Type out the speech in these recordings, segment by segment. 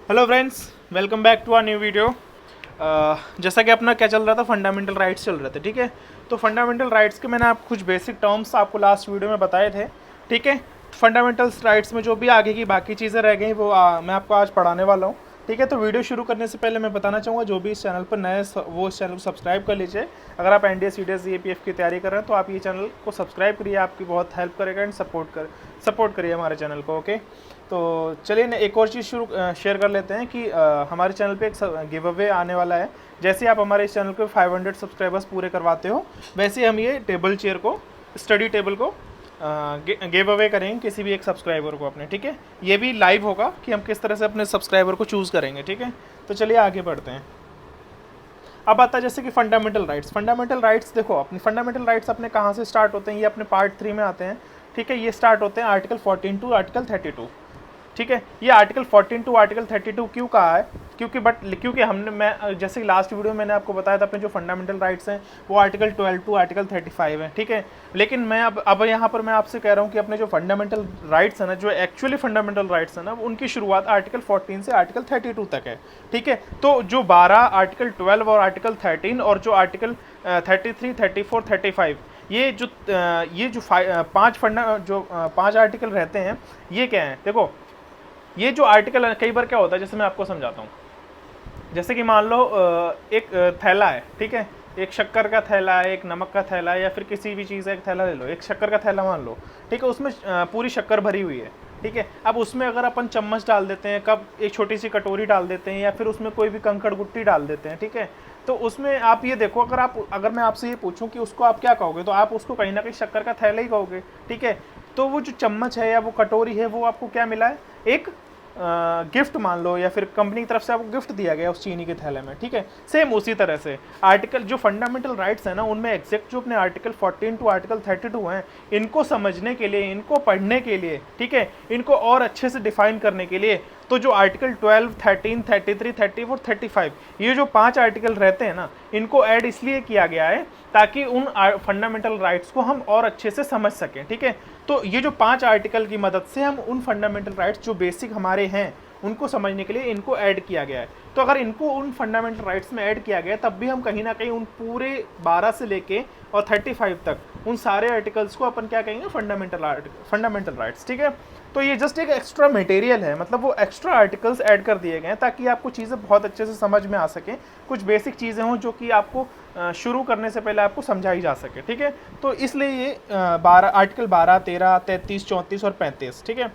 Hello friends, welcome back to our new video. जैसा कि अपना क्या चल रहा था, फंडामेंटल राइट्स चल रहे थे। ठीक है, तो फंडामेंटल राइट्स के मैंने आपको कुछ बेसिक टर्म्स आपको लास्ट वीडियो में बताए थे। ठीक है, फंडामेंटल राइट्स में जो भी आगे की बाकी चीज़ें रह गई वो मैं आपको आज पढ़ाने वाला हूँ। ठीक है, तो वीडियो शुरू करने से पहले मैं बताना चाहूँगा, जो भी इस चैनल पर नए वो इस चैनल को सब्सक्राइब कर लीजिए। अगर आप एनडीए सीडीएस एपीएफ की तैयारी कर रहे हैं तो आप ये चैनल को सब्सक्राइब करिए, आपकी बहुत हेल्प करेगा एंड सपोर्ट करिए हमारे चैनल को। ओके, तो चलिए ना एक और चीज़ शेयर कर लेते हैं कि हमारे चैनल पे एक गिव अवे आने वाला है। जैसे आप हमारे इस चैनल को 500 सब्सक्राइबर्स पूरे करवाते हो, वैसे हम ये टेबल चेयर को, स्टडी टेबल को गिव अवे करेंगे किसी भी एक सब्सक्राइबर को अपने। ठीक है, ये भी लाइव होगा कि हम किस तरह से अपने सब्सक्राइबर को चूज़ करेंगे। ठीक है, तो चलिए आगे बढ़ते हैं। अब आता है जैसे कि फंडामेंटल राइट्स। फंडामेंटल राइट्स देखो, अपनी फंडामेंटल राइट्स अपने कहाँ से स्टार्ट होते हैं, ये अपने पार्ट 3 में आते हैं। ठीक है, ये स्टार्ट होते हैं आर्टिकल 14 टू आर्टिकल 32। ठीक है, ये आर्टिकल 14 टू आर्टिकल 32 क्यों कहा है? क्योंकि मैं जैसे कि लास्ट वीडियो में मैंने आपको बताया था, अपने जो फंडामेंटल राइट्स हैं वो आर्टिकल 12 टू आर्टिकल 35 है। ठीक है, लेकिन मैं अब यहाँ पर मैं आपसे कह रहा हूँ कि अपने जो फंडामेंटल राइट्स है ना, जो एक्चुअली फंडामेंटल राइट्स है ना, उनकी शुरुआत आर्टिकल 14 से आर्टिकल 32 तक है। ठीक है, तो जो 12 आर्टिकल 12 और आर्टिकल 13 और जो आर्टिकल 33, 34, 35, ये जो पांच आर्टिकल रहते हैं, ये क्या है? देखो, ये जो आर्टिकल है कई बार क्या होता है, जैसे मैं आपको समझाता हूँ। जैसे कि मान लो एक थैला है। ठीक है, एक शक्कर का थैला है, एक नमक का थैला है, या फिर किसी भी चीज़ का एक थैला ले लो। एक शक्कर का थैला मान लो, ठीक है, उसमें पूरी शक्कर भरी हुई है। ठीक है, अब उसमें अगर अपन चम्मच डाल देते हैं, कब एक छोटी सी कटोरी डाल देते हैं, या फिर उसमें कोई भी कंकड़ गुट्टी डाल देते हैं। ठीक है, तो उसमें आप ये देखो, अगर मैं आपसे ये पूछूं कि उसको आप क्या कहोगे, तो आप उसको कहीं ना कहीं शक्कर का थैला ही कहोगे। ठीक है, तो वो जो चम्मच है या वो कटोरी है, वो आपको क्या मिला है? एक गिफ्ट मान लो, या फिर कंपनी की तरफ से आपको गिफ्ट दिया गया उस चीनी के थैले में। ठीक है, सेम उसी तरह से आर्टिकल जो फंडामेंटल राइट्स है ना, उनमें एग्जैक्ट जो अपने आर्टिकल 14 टू आर्टिकल 32 हैं, इनको समझने के लिए, इनको पढ़ने के लिए, ठीक है, इनको और अच्छे से डिफाइन करने के लिए, तो जो आर्टिकल 12, 13, 33, 34, 35, ये जो 5 आर्टिकल रहते हैं ना, इनको ऐड इसलिए किया गया है ताकि उन फंडामेंटल राइट्स को हम और अच्छे से समझ सकें। ठीक है, तो ये जो 5 आर्टिकल की मदद से हम उन फंडामेंटल राइट्स जो बेसिक हमारे हैं उनको समझने के लिए इनको ऐड किया गया है। तो अगर इनको उन फंडामेंटल राइट्स में ऐड किया गया, तब भी हम कहीं ना कहीं उन पूरे 12 से लेके और 35 तक उन सारे आर्टिकल्स को अपन क्या कहेंगे? Fundamental rights. ठीक है, तो ये जस्ट एक एक्स्ट्रा मटेरियल है, मतलब वो एक्स्ट्रा आर्टिकल्स ऐड कर दिए गए हैं ताकि आपको चीज़ें बहुत अच्छे से समझ में आ सकें, कुछ बेसिक चीज़ें हों जो कि आपको शुरू करने से पहले आपको समझाई जा सके। ठीक है, तो इसलिए ये आर्टिकल 12, 13, 33, 34 और 35। ठीक है,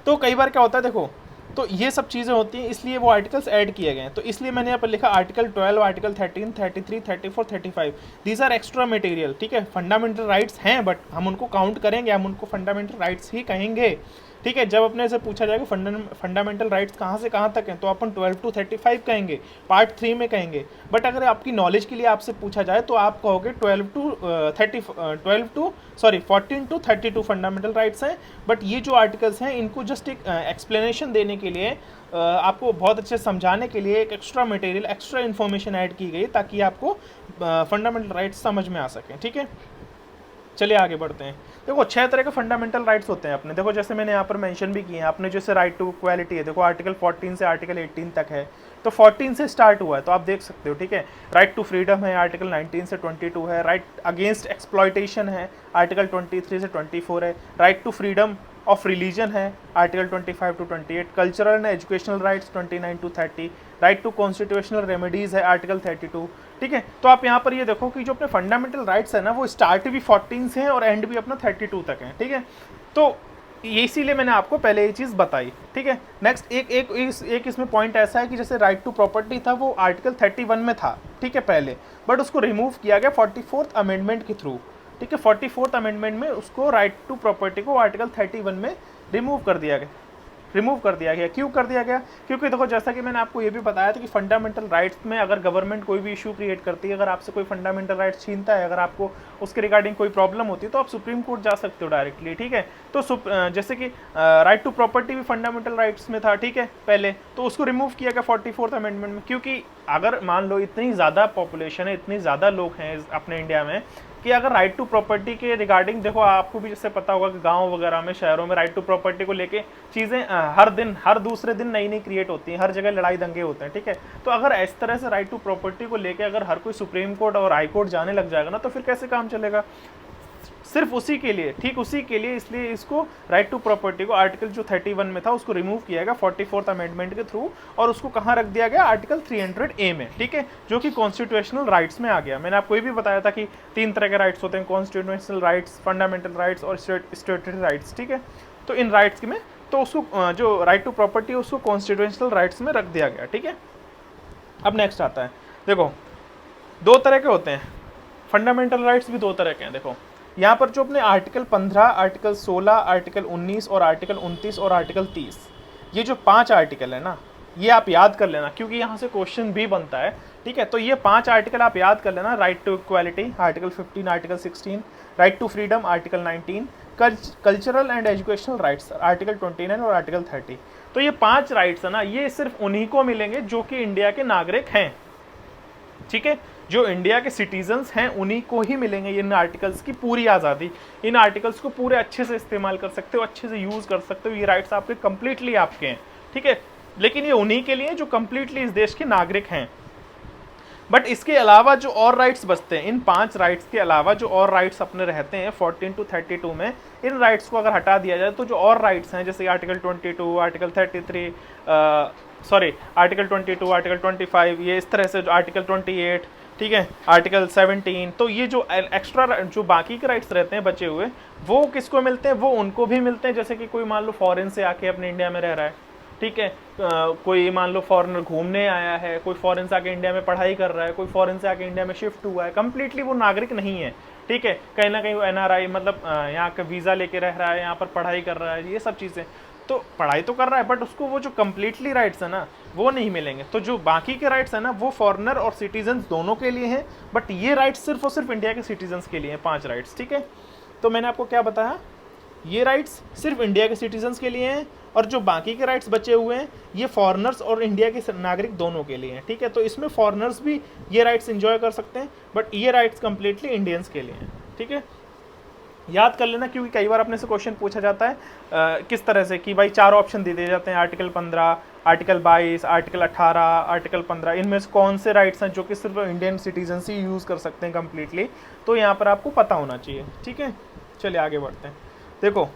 तो कई बार क्या होता है, देखो, तो ये सब चीज़ें होती हैं, इसलिए वो आर्टिकल्स ऐड किए गए हैं। तो इसलिए मैंने यहाँ पर लिखा article 12, article 13, 33, 34, 35, these are extra material. ठीक है, फंडामेंटल राइट्स हैं, बट हम उनको काउंट करेंगे, हम उनको फंडामेंटल राइट्स ही कहेंगे। ठीक है, जब अपने से पूछा जाएगा फंडामेंटल राइट्स कहाँ से कहाँ तक हैं, तो अपन 12 टू 35 कहेंगे, पार्ट 3 में कहेंगे। बट अगर आपकी नॉलेज के लिए आपसे पूछा जाए तो आप कहोगे 14 टू 32 फंडामेंटल राइट्स हैं। बट ये जो आर्टिकल्स हैं, इनको जस्ट एक एक्सप्लेनेशन देने के लिए, आपको बहुत अच्छे समझाने के लिए एक extra material, extra information add की गई ताकि आपको फंडामेंटल राइट्स समझ में आ सकें। ठीक है, चलिए आगे बढ़ते हैं। देखो, 6 तरह के फंडामेंटल राइट्स होते हैं अपने। देखो, जैसे मैंने यहाँ पर मेंशन भी किए हैं आपने, जैसे राइट टू इक्वालिटी है, देखो आर्टिकल 14 से आर्टिकल 18 तक है, तो 14 से स्टार्ट हुआ है, तो आप देख सकते हो। ठीक है, राइट टू फ्रीडम है, आर्टिकल 19 से 22 है, राइट अगेंस्ट एक्सप्लॉयटेशन है, आर्टिकल 23 से 24 है, right to freedom of religion है, article 25 to 28, cultural and educational rights 29 to 30, right to constitutional remedies है, आर्टिकल 32। ठीक है, तो आप यहाँ पर ये देखो कि जो अपने फंडामेंटल राइट्स है ना, वो स्टार्ट भी 14 से है और एंड भी अपना 32 तक है। ठीक है, तो ये इसीलिए मैंने आपको पहले ये चीज़ बताई। ठीक है, नेक्स्ट एक इसमें पॉइंट ऐसा है कि जैसे राइट टू प्रॉपर्टी था, वो आर्टिकल 31 में था। ठीक है, पहले, बट उसको रिमूव किया गया 44th अमेंडमेंट के थ्रू। ठीक है, 44th अमेंडमेंट में उसको राइट टू प्रॉपर्टी को आर्टिकल 31 में रिमूव कर दिया गया। क्यों कर दिया गया? क्योंकि देखो, जैसा कि मैंने आपको ये भी बताया था कि फंडामेंटल राइट्स में अगर गवर्नमेंट कोई भी इशू क्रिएट करती है, अगर आपसे कोई फंडामेंटल राइट्स छीनता है, अगर आपको उसके रिगार्डिंग कोई प्रॉब्लम होती है, तो आप सुप्रीम कोर्ट जा सकते हो डायरेक्टली। ठीक है, तो जैसे कि राइट टू प्रॉपर्टी भी फंडामेंटल राइट्स में था। ठीक है, पहले, तो उसको रिमूव किया गया 44th अमेंडमेंट में, क्योंकि अगर मान लो इतनी ज़्यादा पॉपुलेशन है, इतनी ज़्यादा लोग हैं अपने इंडिया में, कि अगर राइट टू प्रॉपर्टी के रिगार्डिंग, देखो आपको भी जैसे पता होगा कि गांव वगैरह में, शहरों में राइट टू प्रॉपर्टी को लेके चीज़ें हर दिन, हर दूसरे दिन नई नई क्रिएट होती हैं, हर जगह लड़ाई दंगे होते हैं, ठीक है। तो अगर इस तरह से राइट टू प्रॉपर्टी को लेके अगर हर कोई सुप्रीम कोर्ट और हाई कोर्ट जाने लग जाएगा ना, तो फिर कैसे काम चलेगा। सिर्फ उसी के लिए, ठीक उसी के लिए, इसलिए इसको राइट टू प्रॉपर्टी को आर्टिकल जो 31 में था उसको रिमूव किया गया 44th अमेंडमेंट के थ्रू, और उसको कहाँ रख दिया गया, आर्टिकल 300A में, ठीक है, जो कि कॉन्स्टिट्यूशनल राइट्स में आ गया। मैंने आपको ये भी बताया था कि 3 तरह के राइट्स होते हैं, कॉन्स्टिट्यूशनल राइट्स, फंडामेंटल राइट्स और स्टैट्यूटरी राइट्स, ठीक है। तो इन राइट्स में तो उसको जो राइट टू प्रॉपर्टी है उसको कॉन्स्टिट्यूशनल राइट्स में रख दिया गया, ठीक है। अब नेक्स्ट आता है, देखो 2 तरह के होते हैं फंडामेंटल राइट्स भी, 2 तरह के हैं। देखो यहाँ पर जो अपने आर्टिकल 15, आर्टिकल 16, आर्टिकल 19 और आर्टिकल 29 और आर्टिकल 30, ये जो 5 आर्टिकल है ना, ये आप याद कर लेना क्योंकि यहाँ से क्वेश्चन भी बनता है, ठीक है। तो ये 5 आर्टिकल आप याद कर लेना, right to equality article 15, article 16, right to freedom article 19, cultural and educational rights article 29 और आर्टिकल 30। तो ये 5 राइट्स है ना, ये सिर्फ उन्हीं को मिलेंगे जो कि इंडिया के नागरिक हैं, ठीक है। जो इंडिया के सिटीजन्स हैं उन्हीं को ही मिलेंगे इन आर्टिकल्स की पूरी आज़ादी। इन आर्टिकल्स को पूरे अच्छे से इस्तेमाल कर सकते हो, अच्छे से यूज़ कर सकते हो, ये राइट्स आपके कंप्लीटली आपके हैं, ठीक है। लेकिन ये उन्हीं के लिए जो कंप्लीटली इस देश के नागरिक हैं। बट इसके अलावा जो और राइट्स बचते हैं, इन 5 राइट्स के अलावा जो और राइट्स अपने रहते हैं 14 to 32 में, इन राइट्स को अगर हटा दिया जाए तो जो और राइट्स हैं जैसे आर्टिकल 22, आर्टिकल 33, आर्टिकल 22, आर्टिकल 25, ये इस तरह से जो आर्टिकल 28, ठीक है, आर्टिकल 17, तो ये जो एक्स्ट्रा जो बाकी के राइट्स रहते हैं बचे हुए, वो किसको मिलते हैं, वो उनको भी मिलते हैं। जैसे कि कोई मान लो फॉरेन से आके अपने इंडिया में रह रहा है, ठीक है, कोई मान लो फॉरेनर घूमने आया है, कोई फॉरेन से आके इंडिया में पढ़ाई कर रहा है, कोई फॉरेन से आके इंडिया में शिफ्ट हुआ है, कंप्लीटली वो नागरिक नहीं है, ठीक है, कहीं ना कहीं वो NRI मतलब यहाँ का वीज़ा लेके रह रहा है, यहाँ पर पढ़ाई कर रहा है, ये सब चीज़ें, तो पढ़ाई तो कर रहा है बट उसको वो जो कंप्लीटली राइट्स है ना वो नहीं मिलेंगे। तो जो बाकी के राइट्स है ना वो फॉरेनर और सिटीजन्स दोनों के लिए हैं, बट ये राइट्स सिर्फ और सिर्फ इंडिया के सिटीजन्स के लिए हैं, 5 राइट्स, ठीक है। तो मैंने आपको क्या बताया, ये राइट्स सिर्फ इंडिया के सिटीजन्स के लिए हैं, और जो बाकी के राइट्स बचे हुए हैं ये फॉरेनर्स और इंडिया के नागरिक दोनों के लिए हैं, ठीक है। तो इसमें फॉरेनर्स भी ये राइट्स एंजॉय कर सकते हैं, बट ये राइट्स कंप्लीटली इंडियंस के लिए हैं, ठीक है। याद कर लेना क्योंकि कई बार अपने से क्वेश्चन पूछा जाता है किस तरह से कि भाई 4 ऑप्शन दे दिए जाते हैं, आर्टिकल 15, आर्टिकल 22, आर्टिकल 18, आर्टिकल 15, इनमें से कौन से राइट्स हैं जो कि सिर्फ इंडियन सिटीजन ही यूज़ कर सकते हैं कम्प्लीटली। तो यहाँ पर आपको पता होना चाहिए, ठीक है। चलिए आगे बढ़ते हैं। देखो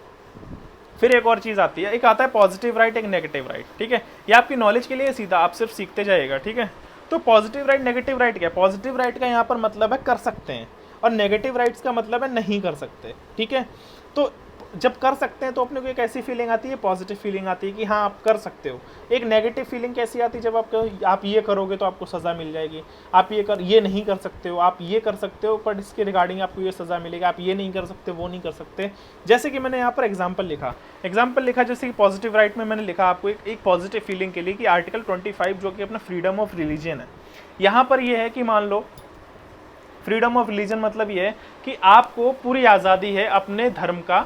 फिर एक और चीज़ आती है, एक आता है पॉजिटिव राइट, एक नेगेटिव राइट, ठीक है। ये आपकी नॉलेज के लिए सीधा आप सिर्फ सीखते जाइएगा, ठीक है। तो पॉजिटिव राइट, नेगेटिव राइट क्या है। पॉजिटिव राइट का यहाँ पर मतलब है कर सकते हैं, और नेगेटिव राइट्स का मतलब है नहीं कर सकते, ठीक है। तो जब कर सकते हैं तो अपने को एक ऐसी फीलिंग आती है, पॉजिटिव फीलिंग आती है कि हाँ आप कर सकते हो। एक नेगेटिव फीलिंग कैसी आती है, जब आप ये करोगे तो आपको सज़ा मिल जाएगी, आप ये नहीं कर सकते हो, आप ये कर सकते हो पर इसके रिगार्डिंग आपको ये सज़ा मिलेगी, आप ये नहीं कर सकते, वो नहीं कर सकते। जैसे कि मैंने यहाँ पर एग्जाम्पल लिखा जैसे कि पॉजिटिव राइट में मैंने लिखा आपको एक पॉजिटिव फीलिंग के लिए कि आर्टिकल 25 जो कि अपना फ्रीडम ऑफ रिलीजन है, यहाँ पर यह है कि मान लो फ्रीडम ऑफ रिलीजन मतलब ये है कि आपको पूरी आज़ादी है अपने धर्म का,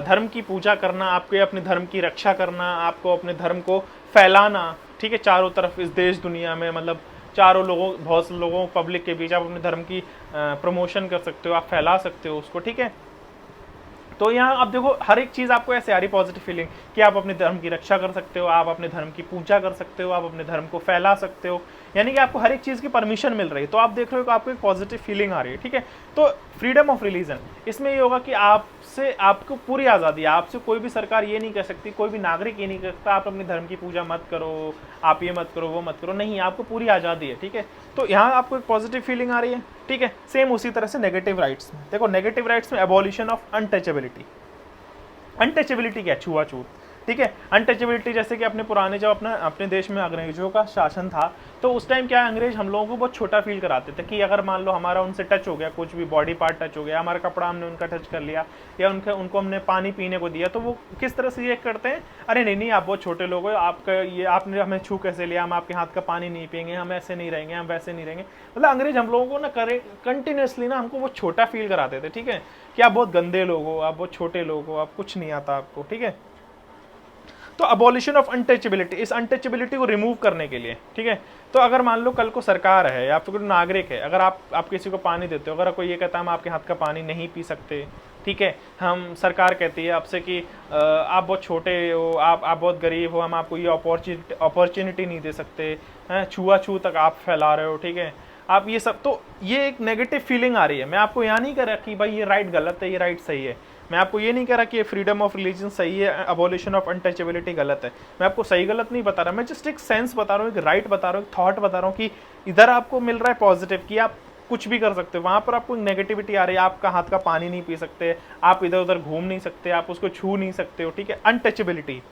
धर्म की पूजा करना, आपके अपने धर्म की रक्षा करना, आपको अपने धर्म को फैलाना, ठीक है, चारों तरफ इस देश दुनिया में, मतलब चारों लोगों, बहुत से लोगों पब्लिक के बीच आप अपने धर्म की प्रमोशन कर सकते हो, आप फैला सकते हो उसको, ठीक है। तो यहाँ आप देखो हर एक चीज़ आपको ऐसे आ रही पॉजिटिव फीलिंग कि आप अपने धर्म की रक्षा कर सकते हो, आप अपने धर्म की पूजा कर सकते हो, आप अपने धर्म को फैला सकते हो, यानी कि आपको हर एक चीज़ की परमिशन मिल रही है। तो आप देख रहे हो कि आपको एक पॉजिटिव फीलिंग आ रही है, ठीक है। तो फ्रीडम ऑफ रिलीजन, इसमें ये होगा कि आपको पूरी आज़ादी है, आपसे कोई भी सरकार ये नहीं कह सकती, कोई भी नागरिक ये नहीं कह सकता आप अपने धर्म की पूजा मत करो, आप ये मत करो, वो मत करो, नहीं, आपको पूरी आज़ादी है, ठीक है। तो यहाँ आपको एक पॉजिटिव फीलिंग आ रही है, ठीक है। सेम उसी तरह से नेगेटिव राइट्स में देखो, नेगेटिव राइट्स में एबॉलिशन ऑफ अनटचेबिलिटी। अनटचेबिलिटी क्या, छुआछूत, ठीक है। अनटचेबिलिटी जैसे कि अपने पुराने जब अपने देश में अंग्रेजों का शासन था तो उस टाइम क्या अंग्रेज हम लोगों को बहुत छोटा फील कराते थे कि अगर मान लो हमारा उनसे टच हो गया, कुछ भी बॉडी पार्ट टच हो गया, हमारा कपड़ा हमने उनका टच कर लिया, या उनको हमने पानी पीने को दिया, तो वो किस तरह से रिएक्ट करते हैं, अरे नहीं आप बहुत छोटे लोग हो, आपका ये आपने हमें छू कैसे लिया, हम आपके हाथ का पानी नहीं पियेंगे, हम ऐसे नहीं रहेंगे, हम वैसे नहीं रहेंगे। मतलब अंग्रेज हम लोगों को ना कंटिन्यूसली ना हमको वो छोटा फील कराते थे, ठीक है, कि आप बहुत गंदे लोग हो, आप बहुत छोटे लोग हो, आप कुछ नहीं आता आपको, ठीक है। तो अबॉलिशन ऑफ अनटचेबिलिटी, इस अनटचेबिलिटी को रिमूव करने के लिए, ठीक है। तो अगर मान लो कल को सरकार है या फिर कोई नागरिक है, अगर आप किसी को पानी देते हो, अगर कोई ये कहता है हम आपके हाथ का पानी नहीं पी सकते, ठीक है, हम सरकार कहती है आपसे कि आप बहुत छोटे हो, आप बहुत गरीब हो, हम आपको ये अपॉर्चुनिटी नहीं दे सकते हैं, छुआछूत तक आप फैला रहे हो, ठीक है, आप ये सब, तो ये एक नेगेटिव फीलिंग आ रही है। मैं आपको यहाँ नहीं कह रहा कि भाई ये राइट गलत है, ये राइट सही है, मैं आपको ये नहीं कह रहा कि ये फ्रीडम ऑफ रिलीजन सही है, अबॉलिशन ऑफ अनटचेबिलिटी गलत है, मैं आपको सही गलत नहीं बता रहा, मैं जस्ट एक सेंस बता रहा हूँ, एक राइट बता रहा हूँ, एक थॉट बता रहा हूँ कि इधर आपको मिल रहा है पॉजिटिव कि आप कुछ भी कर सकते हो, वहाँ पर आपको नेगेटिविटी आ रही है, आपका हाथ का पानी नहीं पी सकते, आप इधर उधर घूम नहीं सकते, आप उसको छू नहीं सकते हो, ठीक है, अनटचेबिलिटी।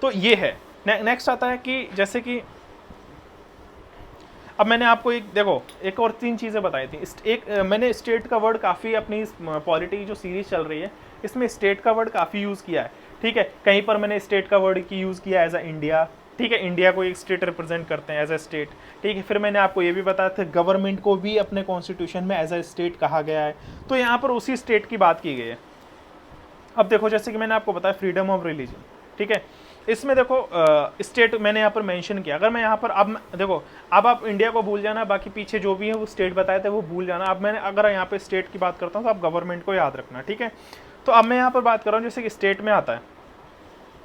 तो ये है। नेक्स्ट आता है कि जैसे कि अब मैंने आपको एक देखो एक और 3 चीज़ें बताई थी। एक मैंने स्टेट का वर्ड काफ़ी अपनी पॉलिटी की जो सीरीज चल रही है इसमें स्टेट का वर्ड काफ़ी यूज़ किया है, ठीक है। कहीं पर मैंने स्टेट का वर्ड की यूज़ किया एज अ इंडिया, ठीक है, इंडिया को एक स्टेट रिप्रेजेंट करते हैं एज अ स्टेट, ठीक है। फिर मैंने आपको ये भी बताया था गवर्नमेंट को भी अपने कॉन्स्टिट्यूशन में एज अ स्टेट कहा गया है, तो यहाँ पर उसी स्टेट की बात की गई है। अब देखो जैसे कि मैंने आपको बताया फ्रीडम ऑफ रिलीजन, ठीक है, इसमें देखो स्टेट मैंने यहाँ पर मेंशन किया। अगर मैं यहाँ पर अब देखो अब आप इंडिया को भूल जाना, बाकी पीछे जो भी है वो स्टेट बताए थे वो भूल जाना। अब मैंने अगर यहाँ पे स्टेट की बात करता हूँ तो आप गवर्नमेंट को याद रखना, ठीक है। तो अब मैं यहाँ पर बात कर रहा हूँ जैसे कि स्टेट में आता है,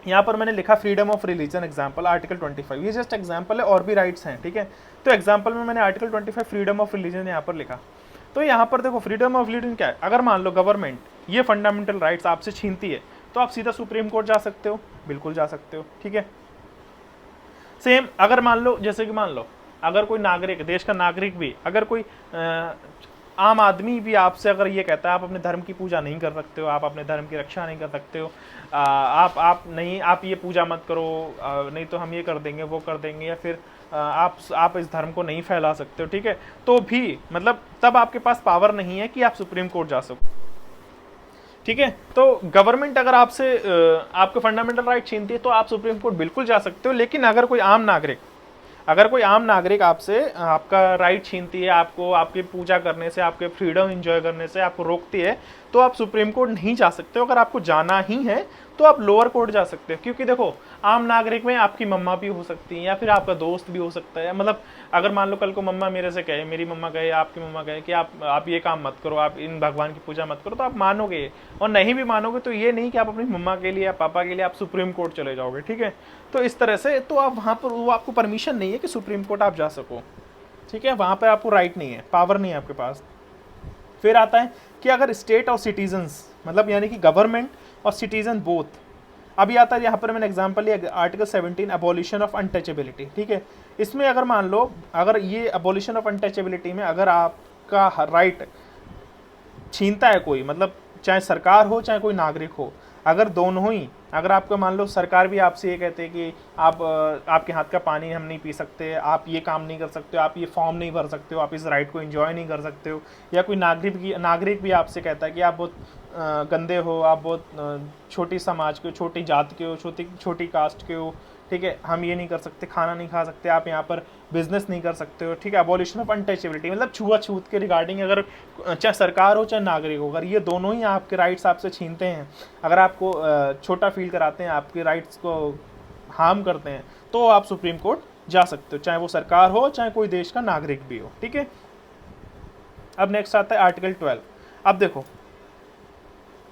यहाँ पर मैंने लिखा freedom of religion example article 25, ये जस्ट एग्जाम्पल है और भी राइट्स हैं, ठीक है। तो एग्जाम्पल में मैंने आर्टिकल 25 फ्रीडम ऑफ रिलीजन यहाँ पर लिखा। तो यहाँ पर देखो फ्रीडम ऑफ रिलीजन क्या है, अगर मान लो गवर्नमेंट ये फंडामेंटल राइट्स आपसे छीनती है तो आप सीधा सुप्रीम कोर्ट जा सकते हो, बिल्कुल जा सकते हो, ठीक है। सेम अगर मान लो जैसे कि मान लो अगर कोई नागरिक, देश का नागरिक भी, अगर कोई आम आदमी भी आपसे अगर ये कहता है आप अपने धर्म की पूजा नहीं कर सकते हो, आप अपने धर्म की रक्षा नहीं कर सकते हो, आप ये पूजा मत करो, नहीं तो हम ये कर देंगे वो कर देंगे, या फिर आप इस धर्म को नहीं फैला सकते हो, ठीक है, तो भी मतलब तब आपके पास पावर नहीं है कि आप सुप्रीम कोर्ट जा सको, ठीक है। तो गवर्नमेंट अगर आपसे आपके फंडामेंटल राइट छीनती है तो आप सुप्रीम कोर्ट बिल्कुल जा सकते हो। लेकिन अगर कोई आम नागरिक आपसे आपका राइट छीनती है, आपको आपकी पूजा करने से, आपके फ्रीडम एंजॉय करने से आपको रोकती है, तो आप सुप्रीम कोर्ट नहीं जा सकते हो। अगर आपको जाना ही है तो आप लोअर कोर्ट जा सकते हो, क्योंकि देखो आम नागरिक में आपकी मम्मा भी हो सकती है या फिर आपका दोस्त भी हो सकता है। मतलब अगर मान लो कल को मम्मा मेरे से कहे, मेरी मम्मा कहे, आपकी मम्मा कहे कि आप ये काम मत करो, आप इन भगवान की पूजा मत करो, तो आप मानोगे, और नहीं भी मानोगे तो ये नहीं कि आप अपनी मम्मा के लिए या पापा के लिए आप सुप्रीम कोर्ट चले जाओगे, ठीक है। तो इस तरह से तो आप वहाँ पर वो आपको परमिशन नहीं है कि सुप्रीम कोर्ट आप जा सको, ठीक है, वहाँ पर आपको राइट नहीं है, पावर नहीं है आपके पास। फिर आता है कि अगर स्टेट और सिटीजन्स, मतलब यानी कि गवर्नमेंट और सिटीजन बोथ, अभी आता है यहाँ पर मैंने एग्जांपल लिया आर्टिकल 17 अबॉलिशन ऑफ अनटचेबिलिटी, ठीक है। इसमें अगर मान लो अगर ये अबॉलिशन ऑफ अनटचेबिलिटी में अगर आपका राइट छीनता है कोई, मतलब चाहे सरकार हो चाहे कोई नागरिक हो, अगर दोनों ही, अगर आपको मान लो सरकार भी आपसे ये कहते हैं कि आपके हाथ का पानी हम नहीं पी सकते, आप ये काम नहीं कर सकते हो, आप ये फॉर्म नहीं भर सकते हो, आप इस राइट को एंजॉय नहीं कर सकते हो, या कोई नागरिक भी आपसे कहता है कि आप बहुत गंदे हो, आप बहुत छोटी समाज के हो, छोटी जात के हो, छोटी कास्ट के हो, ठीक है, हम ये नहीं कर सकते, खाना नहीं खा सकते, आप यहाँ पर बिजनेस नहीं कर सकते हो, ठीक है। अबॉलिशन ऑफ अनटचेबिलिटी मतलब छुआछूत के रिगार्डिंग, अगर चाहे सरकार हो चाहे नागरिक हो, अगर ये दोनों ही आपके राइट्स आपसे छीनते हैं, अगर आपको छोटा फील कराते हैं, आपके राइट्स को हार्म करते हैं, तो आप सुप्रीम कोर्ट जा सकते हो, चाहे वो सरकार हो चाहे कोई देश का नागरिक भी हो, ठीक है। अब नेक्स्ट आता है आर्टिकल 12। अब देखो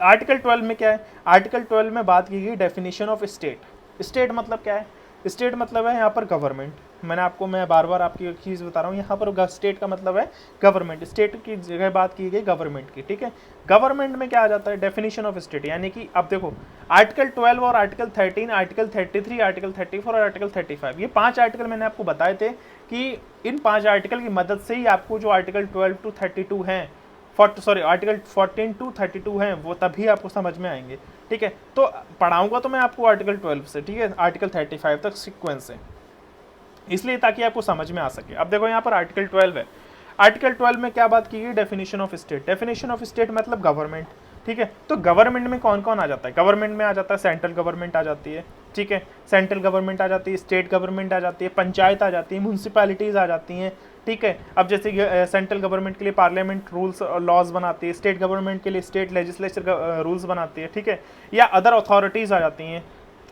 आर्टिकल 12 में क्या है, आर्टिकल 12 में बात की गई डेफिनेशन ऑफ स्टेट। स्टेट मतलब क्या है, स्टेट मतलब है यहाँ पर गवर्नमेंट। मैं बार बार आपकी एक चीज़ बता रहा हूँ, यहाँ पर स्टेट का मतलब है गवर्नमेंट, स्टेट की जगह बात की गई गवर्नमेंट की, ठीक है। गवर्नमेंट में क्या आ जाता है, डेफिनेशन ऑफ स्टेट, यानी कि अब देखो आर्टिकल 12 और आर्टिकल 13, आर्टिकल 33, आर्टिकल 34 और आर्टिकल 35, ये 5 आर्टिकल मैंने आपको बताए थे कि इन 5 आर्टिकल की मदद से ही आपको जो आर्टिकल 12 to 32 हैं, आर्टिकल 14 to 32 हैं, वो तभी आपको समझ में आएंगे, ठीक है। तो पढ़ाऊंगा तो मैं आपको आर्टिकल 12 से, ठीक है, आर्टिकल 35 तक सीक्वेंस से, इसलिए ताकि आपको समझ में आ सके। अब देखो यहाँ पर आर्टिकल 12 है, आर्टिकल 12 में क्या बात की गई, definition of state. Definition of state मतलब गवर्नमेंट, ठीक है। तो गवर्नमेंट में कौन कौन आ जाता है, गवर्नमेंट में आ जाता है सेंट्रल गवर्नमेंट आ जाती है, ठीक है, सेंट्रल गवर्नमेंट आ जाती है, स्टेट गवर्नमेंट आ जाती है, पंचायत आ जाती है, म्यूनसिपैलिटीज़ आ जाती हैं, ठीक है। अब जैसे सेंट्रल गवर्नमेंट के लिए पार्लियामेंट रूल्स और लॉज बनाती है, स्टेट गवर्नमेंट के लिए स्टेट लेजिस्लेचर रूल्स बनाती है, ठीक है, या अदर अथॉरिटीज़ आ जाती हैं,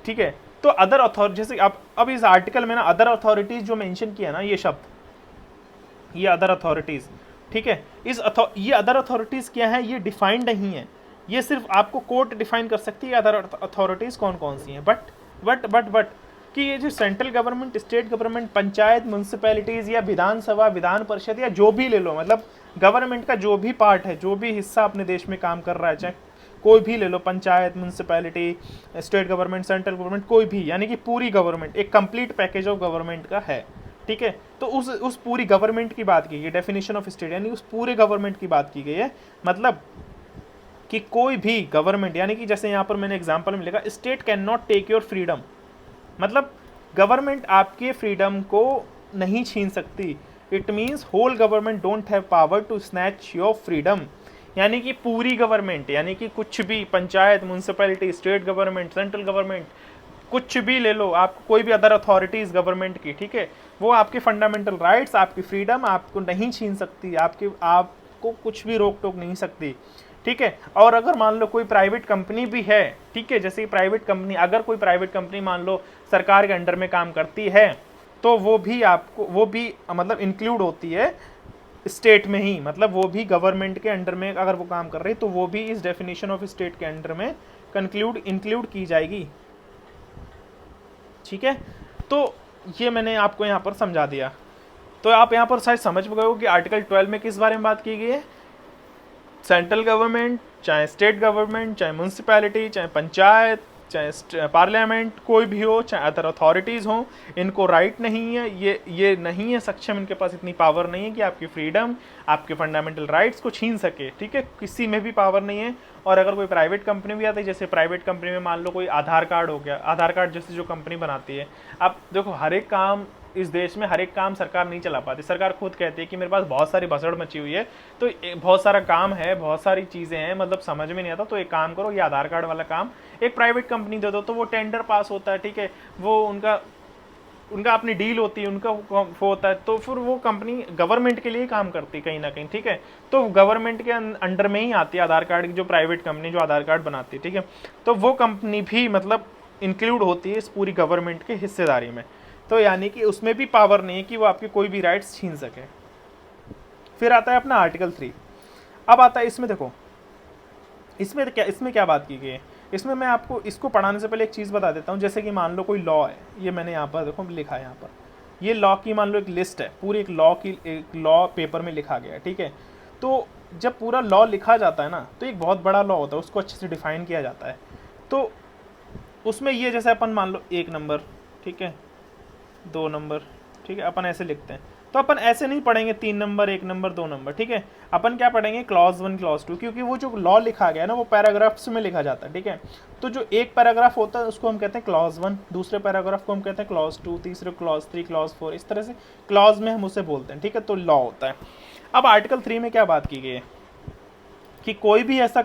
ठीक है। तो अदर अथॉरिटी, जैसे अब इस आर्टिकल में ना अदर अथॉरिटीज जो मेंशन किया ना, ये शब्द, ये अदर अथॉरिटीज, ठीक है, ये अदर अथॉरिटीज क्या है, ये डिफाइंड नहीं है, ये सिर्फ आपको कोर्ट डिफाइन कर सकती है अदर अथॉरिटीज कौन कौन सी हैं। बट कि ये जो central government, state government, panchayat, municipalities या विधानसभा, विधान परिषद या जो भी ले लो, मतलब गवर्नमेंट का जो भी पार्ट है, जो भी हिस्सा अपने देश में काम कर रहा है, चाहे कोई भी ले लो, panchayat, municipality, state government, central government, कोई भी, यानी कि पूरी गवर्नमेंट एक कंप्लीट पैकेज ऑफ गवर्नमेंट का है, ठीक है। तो उस पूरी गवर्नमेंट की बात की गई, डेफिनेशन ऑफ स्टेट यानी उस पूरे गवर्नमेंट की बात की गई है। मतलब कि कोई भी गवर्नमेंट, यानी कि जैसे यहाँ पर मैंने एग्जांपल में लिखा, state can not take your freedom, मतलब गवर्नमेंट आपके फ्रीडम को नहीं छीन सकती। It means whole government don't have power to snatch your freedom, यानी कि पूरी गवर्नमेंट, यानी कि कुछ भी, panchayat, municipality, state government, central government, कुछ भी ले लो आप, कोई भी अदर अथॉरिटीज़ गवर्नमेंट की, ठीक है, वो आपके फंडामेंटल राइट्स, आपकी फ्रीडम आपको नहीं छीन सकती, आपको कुछ भी रोक टोक नहीं सकती, ठीक है। और अगर मान लो कोई प्राइवेट कंपनी भी है, ठीक है, जैसे प्राइवेट कंपनी, अगर कोई प्राइवेट कंपनी मान लो सरकार के अंडर में काम करती है, तो वो भी मतलब इंक्लूड होती है स्टेट में ही, मतलब वो भी गवर्नमेंट के अंडर में अगर वो काम कर रही है, तो वो भी इस डेफिनेशन ऑफ स्टेट के अंडर में इंक्लूड की जाएगी, ठीक है। तो ये मैंने आपको यहाँ पर समझा दिया। तो आप यहाँ पर शायद समझ गए हो कि आर्टिकल 12 में किस बारे में बात की गई है। सेंट्रल गवर्नमेंट, चाहे स्टेट गवर्नमेंट, चाहे म्यूनसिपैलिटी, चाहे पंचायत, चाहे पार्लियामेंट, कोई भी हो, चाहे अदर अथॉरिटीज़ हो, इनको राइट नहीं है, ये नहीं है सक्षम, इनके पास इतनी पावर नहीं है कि आपकी फ्रीडम, आपके फंडामेंटल राइट्स को छीन सके, ठीक है, किसी में भी पावर नहीं है। और अगर कोई प्राइवेट कंपनी भी आती है, जैसे प्राइवेट कंपनी में मान लो कोई आधार कार्ड हो गया, आधार कार्ड जैसे जो कंपनी बनाती है, अब देखो हर एक काम इस देश में, हर एक काम सरकार नहीं चला पाती। सरकार खुद कहती है कि मेरे पास बहुत सारी भसड़ मची हुई है, तो बहुत सारा काम है, बहुत सारी चीज़ें हैं, मतलब समझ में नहीं आता, तो एक काम करो, ये आधार कार्ड वाला काम एक प्राइवेट कंपनी दे दो, तो वो टेंडर पास होता है, ठीक है, वो उनका अपनी डील होती है, उनका वो होता है, तो फिर वो कंपनी गवर्नमेंट के लिए काम करती है कहीं ना कहीं, ठीक है। तो गवर्नमेंट के अंडर में ही आती है आधार कार्ड की जो प्राइवेट कंपनी जो आधार कार्ड बनाती है, ठीक है, तो वो कंपनी भी मतलब इंक्लूड होती है इस पूरी गवर्नमेंट की हिस्सेदारी में। तो यानी कि उसमें भी पावर नहीं है कि वो आपके कोई भी राइट्स छीन सके। फिर आता है अपना आर्टिकल 3। अब आता है इसमें, देखो इसमें क्या बात की गई है। इसमें मैं आपको इसको पढ़ाने से पहले एक चीज़ बता देता हूँ। जैसे कि मान लो कोई लॉ है, ये मैंने यहाँ पर देखो लिखा है, यहाँ पर ये लॉ की मान लो एक लिस्ट है, पूरी एक लॉ पेपर में लिखा गया है, ठीक है। तो जब पूरा लॉ लिखा जाता है ना, तो एक बहुत बड़ा लॉ होता है, उसको अच्छे से डिफाइन किया जाता है। तो उसमें ये जैसे अपन मान लो 1 नंबर, ठीक है, 2 नंबर, ठीक है, अपन ऐसे लिखते हैं। तो अपन ऐसे नहीं पढ़ेंगे 3 नंबर, 1 नंबर, 2 नंबर, ठीक है, अपन क्या पढ़ेंगे क्लॉज 1, क्लॉज 2, क्योंकि वो जो लॉ लिखा गया है ना, वो पैराग्राफ्स में लिखा जाता है, ठीक है। तो जो एक पैराग्राफ होता है उसको हम कहते हैं क्लॉज 1, दूसरे पैराग्राफ को हम कहते हैं क्लॉज 2, तीसरे क्लॉज 3, क्लॉज 4, इस तरह से क्लॉज में हम उसे बोलते हैं, ठीक है। तो लॉ होता है। अब आर्टिकल 3 में क्या बात की गई है कि कोई भी ऐसा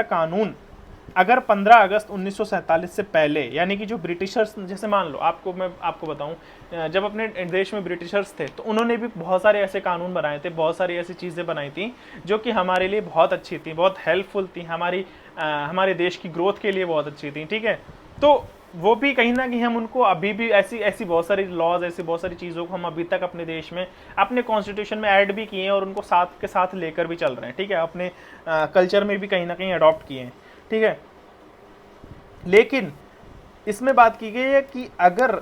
कानून अगर 15 अगस्त 1947 से पहले, यानी कि जो ब्रिटिशर्स, जैसे मान लो मैं आपको बताऊं, जब अपने देश में ब्रिटिशर्स थे, तो उन्होंने भी बहुत सारे ऐसे कानून बनाए थे, बहुत सारी ऐसी चीज़ें बनाई थी जो कि हमारे लिए बहुत अच्छी थी, बहुत हेल्पफुल थी, हमारे देश की ग्रोथ के लिए बहुत अच्छी थी, ठीक है। तो वो भी कहीं ना कहीं हम उनको अभी भी ऐसी बहुत सारी लॉज, ऐसी बहुत सारी चीज़ों को हम अभी तक अपने देश में, अपने कॉन्स्टिट्यूशन में ऐड भी किए हैं और उनको साथ के साथ लेकर भी चल रहे हैं, ठीक है, अपने कल्चर में भी कहीं ना कहीं अडॉप्ट किए हैं, ठीक है। लेकिन इसमें बात की गई है कि अगर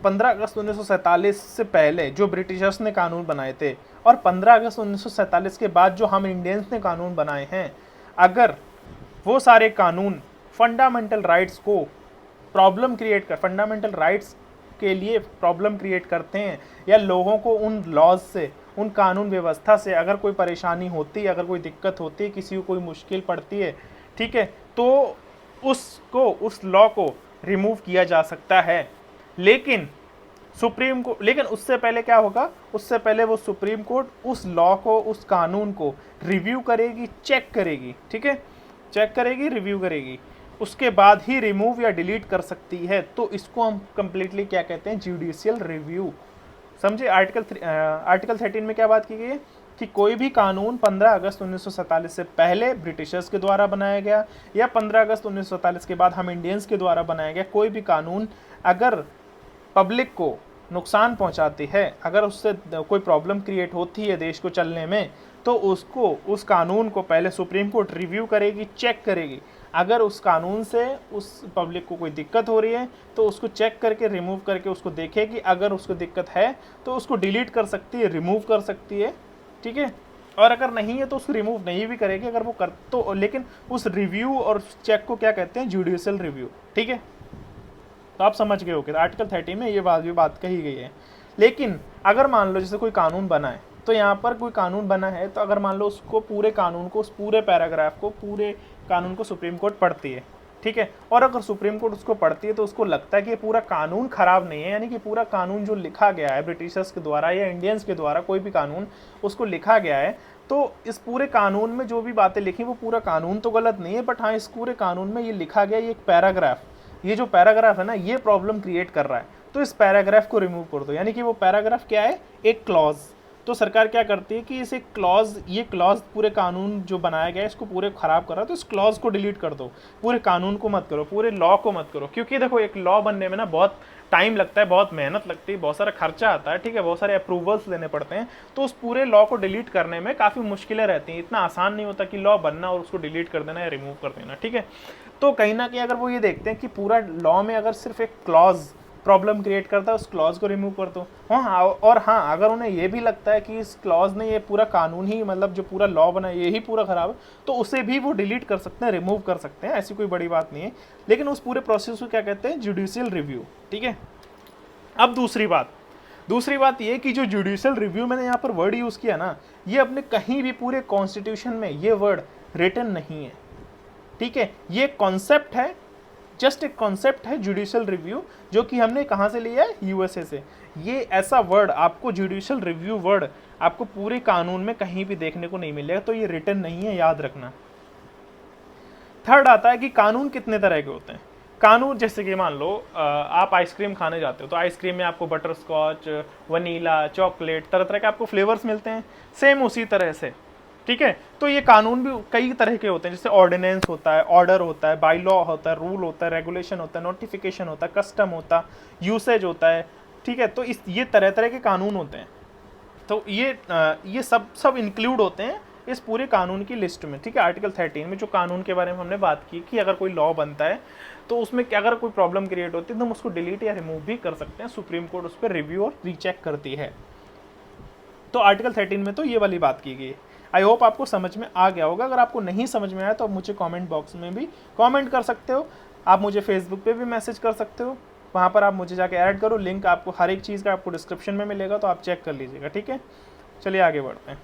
15 अगस्त 1947 से पहले जो ब्रिटिशर्स ने कानून बनाए थे और 15 अगस्त 1947 के बाद जो हम इंडियंस ने कानून बनाए हैं, अगर वो सारे कानून फंडामेंटल राइट्स को फंडामेंटल राइट्स के लिए प्रॉब्लम क्रिएट करते हैं, या लोगों को उन लॉज से, उन कानून व्यवस्था से अगर कोई परेशानी होती है, अगर कोई दिक्कत होती है, किसी को कोई मुश्किल पड़ती है, ठीक है, तो उस लॉ को रिमूव किया जा सकता है। लेकिन उससे पहले क्या होगा, उससे पहले वो सुप्रीम कोर्ट उस लॉ को, उस कानून को रिव्यू करेगी, चेक करेगी, ठीक है, चेक करेगी, रिव्यू करेगी, उसके बाद ही रिमूव या डिलीट कर सकती है। तो इसको हम कंप्लीटली क्या कहते हैं, जुडिशियल रिव्यू। समझे। आर्टिकल 13 में क्या बात की गई है कि कोई भी कानून 15 अगस्त 1947 से पहले ब्रिटिशर्स के द्वारा बनाया गया या 15 अगस्त 1947 के बाद हम इंडियंस के द्वारा बनाया गया कोई भी कानून अगर पब्लिक को नुकसान पहुंचाती है, अगर उससे कोई प्रॉब्लम क्रिएट होती है देश को चलने में, तो उसको उस कानून को पहले सुप्रीम कोर्ट रिव्यू करेगी, चेक करेगी। अगर उस कानून से उस पब्लिक को कोई दिक्कत हो रही है तो उसको चेक करके रिमूव करके उसको देखेगी। अगर उसको दिक्कत है तो उसको डिलीट कर सकती है, रिमूव कर सकती है, ठीक है। और अगर नहीं है तो उसको रिमूव नहीं भी करेगी अगर वो कर तो, लेकिन उस रिव्यू और चेक को क्या कहते हैं? जुडिशियल रिव्यू, ठीक है। तो आप समझ गए हो कि आर्टिकल 30 में ये बात कही गई है। लेकिन अगर मान लो जैसे कोई कानून बना है, तो यहाँ पर कोई कानून बना है तो अगर मान लो उसको पूरे कानून को, उस पूरे पैराग्राफ को, पूरे कानून को सुप्रीम कोर्ट पढ़ती है, ठीक है। और अगर सुप्रीम कोर्ट उसको पढ़ती है तो उसको लगता है कि ये पूरा कानून खराब नहीं है, यानी कि पूरा कानून जो लिखा गया है ब्रिटिशर्स के द्वारा या इंडियंस के द्वारा, कोई भी कानून उसको लिखा गया है, तो इस पूरे कानून में जो भी बातें लिखी वो पूरा कानून तो गलत नहीं है, बट हाँ इस पूरे कानून में ये लिखा गया, ये एक पैराग्राफ, ये जो पैराग्राफ है ना, ये प्रॉब्लम क्रिएट कर रहा है, तो इस पैराग्राफ को रिमूव कर दो। यानी कि वो पैराग्राफ क्या है? एक क्लॉज। तो सरकार क्या करती है कि इसे क्लॉज, ये क्लॉज पूरे कानून जो बनाया गया है इसको पूरे खराब कर रहा है, तो इस क्लॉज को डिलीट कर दो, पूरे कानून को मत करो, पूरे लॉ को मत करो। क्योंकि देखो एक लॉ बनने में ना बहुत टाइम लगता है, बहुत मेहनत लगती है, बहुत सारा खर्चा आता है, ठीक है, बहुत सारे अप्रूवल्स लेने पड़ते हैं, तो उस पूरे लॉ को डिलीट करने में काफ़ी मुश्किलें रहती हैं। इतना आसान नहीं होता कि लॉ बनना और उसको डिलीट कर देना या रिमूव कर देना, ठीक है। तो कहीं ना कहीं अगर वो ये देखते हैं कि पूरा लॉ में अगर सिर्फ एक क्लॉज प्रॉब्लम क्रिएट करता है, उस क्लॉज को रिमूव कर दो। हाँ, और हाँ अगर उन्हें ये भी लगता है कि इस क्लॉज ने ये पूरा कानून ही, मतलब जो पूरा लॉ बना है ये ही पूरा खराब है, तो उसे भी वो डिलीट कर सकते हैं, रिमूव कर सकते हैं, ऐसी कोई बड़ी बात नहीं है। लेकिन उस पूरे प्रोसेस को क्या कहते हैं? जुडिशियल रिव्यू, ठीक है। अब दूसरी बात ये कि जो जुडिशियल रिव्यू मैंने यहाँ पर वर्ड यूज़ किया ना, ये अपने कहीं भी पूरे कॉन्स्टिट्यूशन में ये वर्ड रिटन नहीं है, ठीक है। ये कॉन्सेप्ट है, जस्ट एक कॉन्सेप्ट है जुडिशियल रिव्यू, जो कि हमने कहाँ से लिया है? यूएसए से। ये ऐसा वर्ड आपको, जुडिशियल रिव्यू वर्ड आपको पूरे कानून में कहीं भी देखने को नहीं मिलेगा, तो ये रिटन नहीं है, याद रखना। थर्ड आता है कि कानून कितने तरह के होते हैं। कानून जैसे कि मान लो आप आइसक्रीम खाने जाते हो, तो आइसक्रीम में आपको बटर स्कॉच, वनीला, चॉकलेट, तरह तरह के आपको फ्लेवर्स मिलते हैं। सेम उसी तरह से, ठीक है। तो ये कानून भी कई तरह के होते हैं, जैसे ऑर्डिनेंस होता है, ऑर्डर होता है, बाई लॉ होता है, रूल होता है, रेगुलेशन होता है, नोटिफिकेशन होता है, कस्टम होता है, यूसेज होता है, ठीक है। तो ये तरह तरह के कानून होते हैं। तो ये सब इंक्लूड होते हैं इस पूरे कानून की लिस्ट में, ठीक है। आर्टिकल 13 में जो कानून के बारे में हमने बात की कि अगर कोई लॉ बनता है तो उसमें अगर कोई प्रॉब्लम क्रिएट होती है तो हम उसको डिलीट या रिमूव भी कर सकते हैं, सुप्रीम कोर्ट उस पर रिव्यू और रीचेक करती है। तो आर्टिकल 13 में तो ये वाली बात की गई। आई होप आपको समझ में आ गया होगा। अगर आपको नहीं समझ में आया तो आप मुझे कमेंट बॉक्स में भी कमेंट कर सकते हो, आप मुझे फेसबुक पे भी मैसेज कर सकते हो, वहाँ पर आप मुझे जाके ऐड करो, लिंक आपको हर एक चीज़ का आपको डिस्क्रिप्शन में मिलेगा, तो आप चेक कर लीजिएगा, ठीक है। चलिए आगे बढ़ते हैं।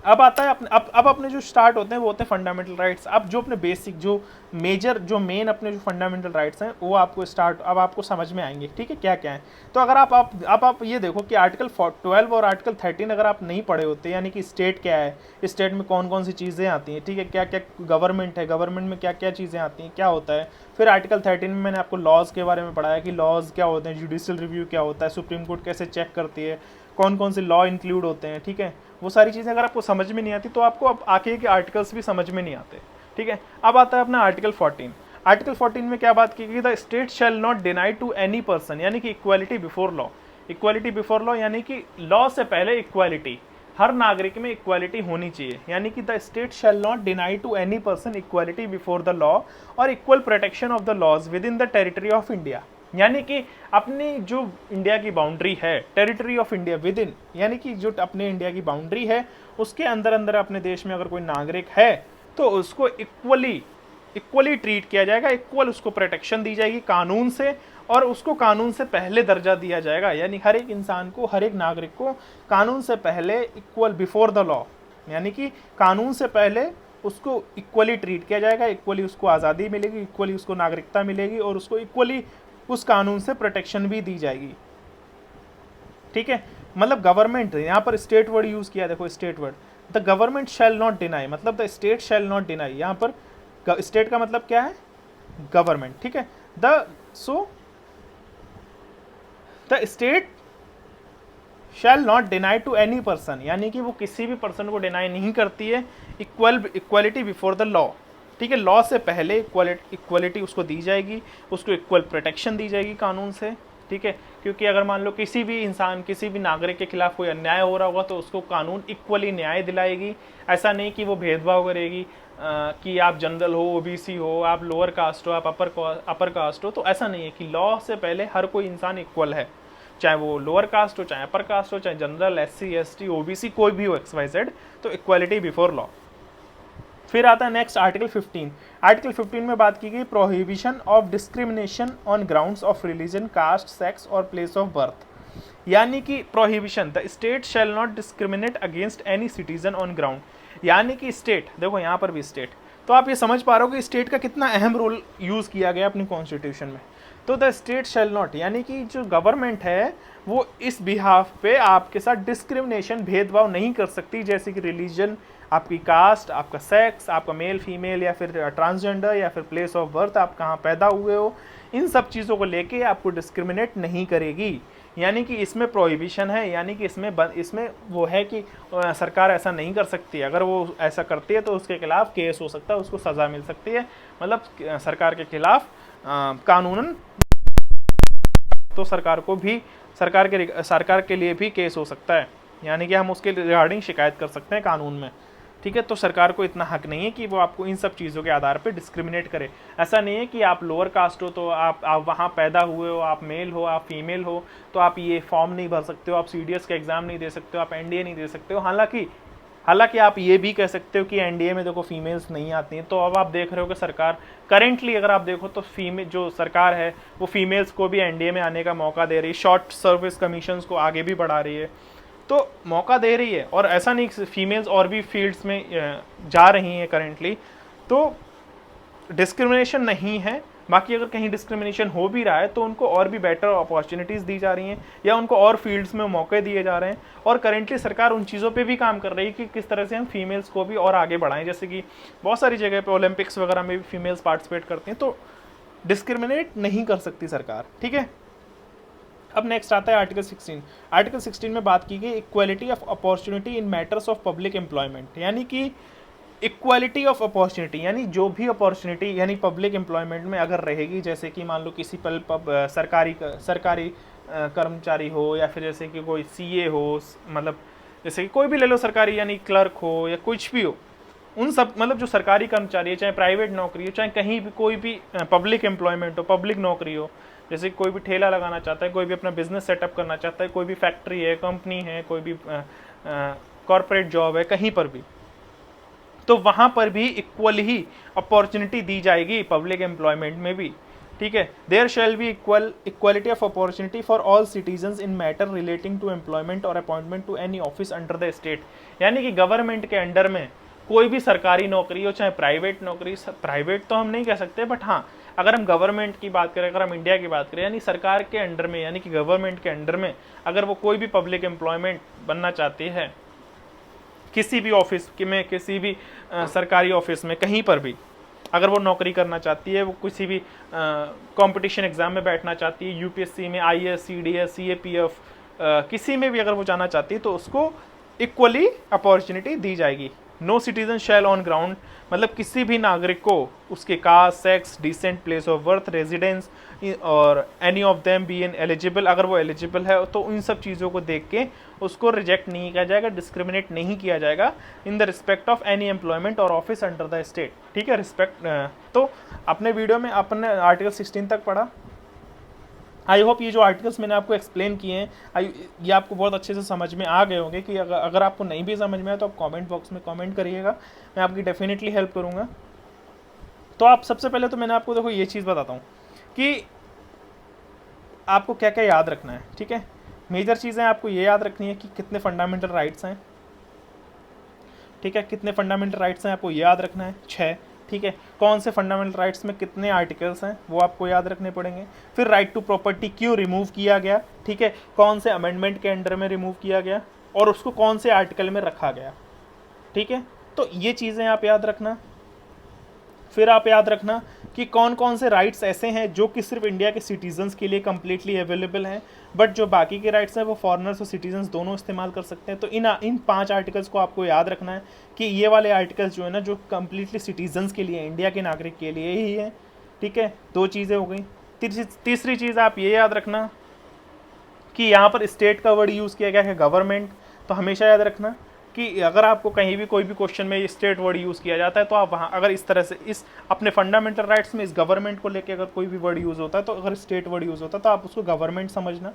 अब आता है अब अपने जो स्टार्ट होते हैं वो होते हैं फंडामेंटल राइट्स। अब जो अपने बेसिक, जो मेजर, जो मेन अपने जो फंडामेंटल राइट्स हैं वो आपको अब आपको समझ में आएंगे, ठीक है, क्या क्या है। तो अगर आप ये देखो कि आर्टिकल 12 और आर्टिकल 13 अगर आप नहीं पढ़े होते, यानी कि स्टेट क्या है, स्टेट में कौन कौन सी चीज़ें आती हैं, ठीक है, क्या क्या गवर्नमेंट है, गवर्नमेंट में क्या क्या चीज़ें आती हैं, क्या होता है। फिर आर्टिकल 13 में मैंने आपको लॉज के बारे में पढ़ाया कि लॉज क्या होते हैं, जुडिशियल रिव्यू क्या होता है, सुप्रीम कोर्ट कैसे चेक करती है, कौन कौन से लॉ इंक्लूड होते हैं, ठीक है। वो सारी चीज़ें अगर आपको समझ में नहीं आती तो आपको अब आगे के आर्टिकल्स भी समझ में नहीं आते, ठीक है। अब आता है अपना आर्टिकल 14। आर्टिकल 14 में क्या बात की गई? The state shall not deny to any person, यानी कि equality before law. Equality before law यानी कि लॉ से पहले इक्वालिटी, हर नागरिक में इक्वालिटी होनी चाहिए। यानी कि the state shall not deny to any person equality before the law और equal protection of the laws within the territory of India. यानी कि अपनी जो इंडिया की बाउंड्री है, territory of India within, यानी कि जो अपने इंडिया की बाउंड्री है उसके अंदर अंदर अपने देश में अगर कोई नागरिक है तो उसको इक्वली ट्रीट किया जाएगा, इक्वल उसको प्रोटेक्शन दी जाएगी कानून से, और उसको कानून से पहले दर्जा दिया जाएगा। यानी हर एक इंसान को, हर एक नागरिक को कानून से पहले इक्वल बिफोर द लॉ, यानी कि कानून से पहले उसको इक्वली ट्रीट किया जाएगा, इक्वली उसको आज़ादी मिलेगी, इक्वली उसको नागरिकता मिलेगी और उसको इक्वली उस कानून से प्रोटेक्शन भी दी जाएगी, ठीक है। मतलब गवर्नमेंट, यहाँ पर स्टेट वर्ड यूज किया, देखो state word, the government shall not deny, मतलब the state shall not deny. यहाँ पर स्टेट का मतलब क्या है? गवर्नमेंट, ठीक है। The state shall not deny to any person, यानी कि वो किसी भी पर्सन को डिनाई नहीं करती है इक्वलिटी बिफोर द लॉ। ठीक है, लॉ से पहले इक्वलिटी उसको दी जाएगी, उसको इक्वल प्रोटेक्शन दी जाएगी कानून से। ठीक है, क्योंकि अगर मान लो किसी भी इंसान, किसी भी नागरिक के खिलाफ कोई अन्याय हो रहा होगा तो उसको कानून इक्वली न्याय दिलाएगी। ऐसा नहीं कि वो भेदभाव करेगी कि आप जनरल हो, ओबीसी हो, आप लोअर कास्ट हो, आप अपर कास्ट हो, तो ऐसा नहीं है कि लॉ से पहले हर कोई इंसान इक्वल है, चाहे वो लोअर कास्ट हो, चाहे अपर कास्ट हो, चाहे जनरल, एससी, एसटी, ओबीसी, कोई भी हो, XYZ, तो इक्वालिटी बिफोर लॉ। फिर आता है नेक्स्ट आर्टिकल 15। आर्टिकल 15 में बात की गई prohibition of discrimination on grounds of religion, caste, sex और प्लेस ऑफ बर्थ। यानी कि prohibition, the state shall not discriminate against any citizen on ground. यानी कि स्टेट, देखो यहाँ पर भी स्टेट, तो आप ये समझ पा रहे हो कि स्टेट का कितना अहम रोल यूज़ किया गया अपनी कॉन्स्टिट्यूशन में। तो द स्टेट शैल नॉट, यानी कि जो गवर्नमेंट है वो इस बिहाफ पे आपके साथ डिस्क्रिमिनेशन, भेदभाव नहीं कर सकती, जैसे कि रिलीजन, आपकी कास्ट, आपका सेक्स, आपका मेल फीमेल या फिर ट्रांसजेंडर या फिर प्लेस ऑफ बर्थ, आप कहाँ पैदा हुए हो, इन सब चीज़ों को लेके आपको डिस्क्रिमिनेट नहीं करेगी। यानी कि इसमें प्रोहिबिशन है, यानी कि इसमें वो है कि सरकार ऐसा नहीं कर सकती। अगर वो ऐसा करती है तो उसके खिलाफ केस हो सकता है, उसको सज़ा मिल सकती है, मतलब सरकार के खिलाफ कानूनन तो सरकार के लिए भी केस हो सकता है, यानी कि हम उसके रिगार्डिंग शिकायत कर सकते हैं कानून में। ठीक है, तो सरकार को इतना हक नहीं है कि वो आपको इन सब चीज़ों के आधार पे डिस्क्रिमिनेट करे। ऐसा नहीं है कि आप लोअर कास्ट हो तो आप वहाँ पैदा हुए हो, आप मेल हो, आप फीमेल हो, तो आप ये फॉर्म नहीं भर सकते हो, आप CDS का एग्ज़ाम नहीं दे सकते हो, आप NDA नहीं दे सकते हो। हालांकि आप ये भी कह सकते हो कि NDA में देखो फीमेल्स नहीं आती हैं। तो अब आप देख रहे हो कि सरकार करेंटली अगर आप देखो तो जो सरकार है वो फीमेल्स को भी NDA में आने का मौका दे रही है, शॉर्ट सर्विस कमीशंस को आगे भी बढ़ा रही है, तो मौका दे रही है। और ऐसा नहीं फीमेल्स और भी फील्ड्स में जा रही हैं करेंटली, तो डिस्क्रिमिनेशन नहीं है। बाकी अगर कहीं डिस्क्रिमिनेशन हो भी रहा है तो उनको और भी बेटर अपॉर्चुनिटीज़ दी जा रही हैं या उनको और फील्ड्स में मौके दिए जा रहे हैं। और करेंटली सरकार उन चीज़ों पे भी काम कर रही है कि किस तरह से हम फीमेल्स को भी और आगे बढ़ाएं, जैसे कि बहुत सारी जगह पे ओलंपिक्स वगैरह में भी फीमेल्स पार्टिसिपेट करती हैं, तो डिस्क्रिमिनेट नहीं कर सकती सरकार। ठीक है, अब नेक्स्ट आता है आर्टिकल 16। आर्टिकल 16 में बात की गई equality of opportunity in matters of public employment, यानी कि इक्वालिटी ऑफ अपॉर्चुनिटी, यानी जो भी अपॉर्चुनिटी यानी पब्लिक एम्प्लॉयमेंट में अगर रहेगी, जैसे कि मान लो किसी सरकारी कर्मचारी हो या फिर जैसे कि कोई CA हो, मतलब जैसे कि कोई भी ले लो सरकारी, यानी क्लर्क हो या कुछ भी हो, उन सब मतलब जो सरकारी कर्मचारी है, चाहे प्राइवेट नौकरी हो, चाहे कहीं भी कोई भी पब्लिक एम्प्लॉयमेंट हो, पब्लिक नौकरी हो, जैसे कोई भी ठेला लगाना चाहता है, कोई भी अपना बिजनेस सेटअप करना चाहता है, कोई भी फैक्ट्री है, कंपनी है, कोई भी कॉरपोरेट जॉब है, कहीं पर भी, तो वहाँ पर भी इक्वल ही अपॉर्चुनिटी दी जाएगी पब्लिक एम्प्लॉयमेंट में भी। ठीक है, there shall be equality of opportunity for all citizens in matter relating to employment और appointment to any office under the state. यानी कि गवर्नमेंट के अंडर में कोई भी सरकारी नौकरी हो, चाहे प्राइवेट नौकरी, प्राइवेट तो हम नहीं कह सकते, बट हाँ अगर हम गवर्नमेंट की बात करें, अगर हम इंडिया की बात करें, यानी सरकार के अंडर में, यानी कि गवर्नमेंट के अंडर में अगर वो कोई भी पब्लिक एम्प्लॉयमेंट बनना चाहती है, किसी भी ऑफिस में, किसी भी सरकारी ऑफिस में, कहीं पर भी अगर वो नौकरी करना चाहती है, वो किसी भी कंपटीशन एग्जाम में बैठना चाहती है, UPSC में, IAS, CDS, CAPF, किसी में भी अगर वो जाना चाहती है, तो उसको इक्वली अपॉर्चुनिटी दी जाएगी। No citizen shall on ground, मतलब किसी भी नागरिक को उसके caste, sex, descent, place of birth, residence और any of them be an eligible, अगर वो एलिजिबल है तो इन सब चीज़ों को देख के उसको रिजेक्ट नहीं किया जाएगा, डिस्क्रिमिनेट नहीं किया जाएगा in the respect of any employment और ऑफिस अंडर द स्टेट। ठीक है, रिस्पेक्ट। तो अपने वीडियो में आपने आर्टिकल 16 तक पढ़ा। आई होप ये जो आर्टिकल्स मैंने आपको एक्सप्लेन किए हैं ये आपको बहुत अच्छे से समझ में आ गए होंगे। कि अगर आपको नहीं भी समझ में आए तो आप कमेंट बॉक्स में कमेंट करिएगा, मैं आपकी डेफिनेटली हेल्प करूँगा। तो आप सबसे पहले तो मैंने आपको देखो ये चीज़ बताता हूँ कि आपको क्या क्या याद रखना है। ठीक है, मेजर चीज़ें आपको ये याद रखनी है कि कितने फंडामेंटल राइट्स हैं। ठीक है, कितने फंडामेंटल राइट्स हैं आपको याद रखना है, 6। ठीक है, कौन से फंडामेंटल राइट्स में कितने आर्टिकल्स हैं वो आपको याद रखने पड़ेंगे। फिर राइट टू प्रॉपर्टी क्यों रिमूव किया गया, ठीक है, कौन से अमेंडमेंट के अंडर में रिमूव किया गया और उसको कौन से आर्टिकल में रखा गया। ठीक है, तो ये चीज़ें आप याद रखना। फिर आप याद रखना कि कौन कौन से राइट्स ऐसे हैं जो कि सिर्फ इंडिया के सिटीजन्स के लिए कम्प्लीटली अवेलेबल हैं, बट जो बाकी के राइट्स हैं वो फॉरेनर्स और सिटीजन्स दोनों इस्तेमाल कर सकते हैं। तो इन 5 आर्टिकल्स को आपको याद रखना है कि ये वाले आर्टिकल्स जो है ना जो कम्प्लीटली सिटीजन्स के लिए, इंडिया के नागरिक के लिए ही है। ठीक है, 2 चीज़ें हो गई। तीसरी चीज़ आप ये याद रखना कि यहाँ पर स्टेट का वर्ड यूज़ किया गया है गवर्नमेंट। तो हमेशा याद रखना कि अगर आपको कहीं भी कोई भी क्वेश्चन में स्टेट वर्ड यूज़ किया जाता है तो आप वहाँ अगर इस तरह से इस अपने फंडामेंटल राइट्स में इस गवर्नमेंट को लेके अगर कोई भी वर्ड यूज़ होता है तो अगर स्टेट वर्ड यूज़ होता है तो आप उसको गवर्नमेंट समझना।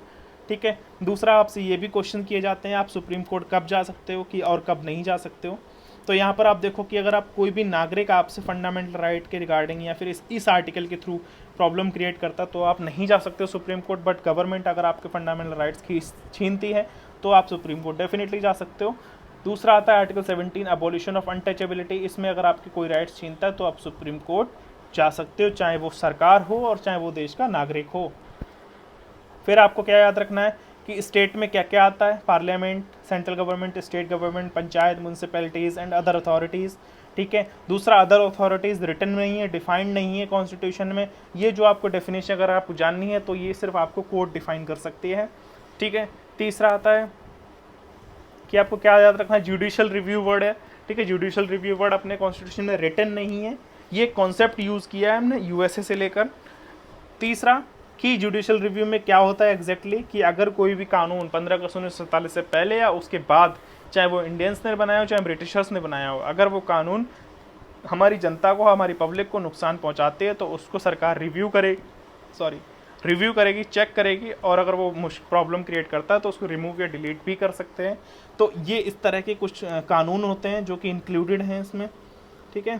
ठीक है, दूसरा आपसे ये भी क्वेश्चन किए जाते हैं आप सुप्रीम कोर्ट कब जा सकते हो कि और कब नहीं जा सकते हो। तो यहाँ पर आप देखो कि अगर आप कोई भी नागरिक आपसे फंडामेंटल राइट के रिगार्डिंग या फिर इस आर्टिकल के थ्रू प्रॉब्लम क्रिएट करता तो आप नहीं जा सकते हो सुप्रीम कोर्ट, बट गवर्नमेंट अगर आपके फंडामेंटल राइट्स छीनती है तो आप सुप्रीम कोर्ट डेफिनेटली जा सकते हो। दूसरा आता है आर्टिकल 17 अबॉलिशन ऑफ अनटचेबिलिटी। इसमें अगर आपकी कोई राइट्स छीनता है तो आप सुप्रीम कोर्ट जा सकते हो, चाहे वो सरकार हो और चाहे वो देश का नागरिक हो। फिर आपको क्या याद रखना है कि स्टेट में क्या क्या आता है, parliament, central government, state government, panchayat, municipalities and other authorities. ठीक है, दूसरा अदर अथॉरिटीज़ रिटन नहीं है, डिफाइंड नहीं है कॉन्स्टिट्यूशन में। ये जो आपको डेफिनेशन अगर आपको जाननी है तो ये सिर्फ आपको कोर्ट डिफाइन कर सकती है। ठीक है, तीसरा आता है कि आपको क्या याद रखना है, जुडिशियल रिव्यू वर्ड है। ठीक है, जुडिशियल रिव्यू वर्ड अपने कॉन्स्टिट्यूशन में रिटन नहीं है, ये कॉन्सेप्ट यूज़ किया है हमने यूएसए से लेकर। तीसरा कि जुडिशियल रिव्यू में क्या होता है एग्जैक्टली कि अगर कोई भी कानून 15 अगस्त 1947 से पहले या उसके बाद, चाहे वो इंडियंस ने बनाया हो चाहे ब्रिटिशर्स ने बनाया हो, अगर वो कानून हमारी जनता को, हमारी पब्लिक को नुकसान पहुंचाते हैं तो उसको सरकार रिव्यू करेगी, चेक करेगी, और अगर वो प्रॉब्लम क्रिएट करता है तो उसको रिमूव या डिलीट भी कर सकते हैं। तो ये इस तरह के कुछ कानून होते हैं जो कि इंक्लूडेड हैं इसमें। ठीक है,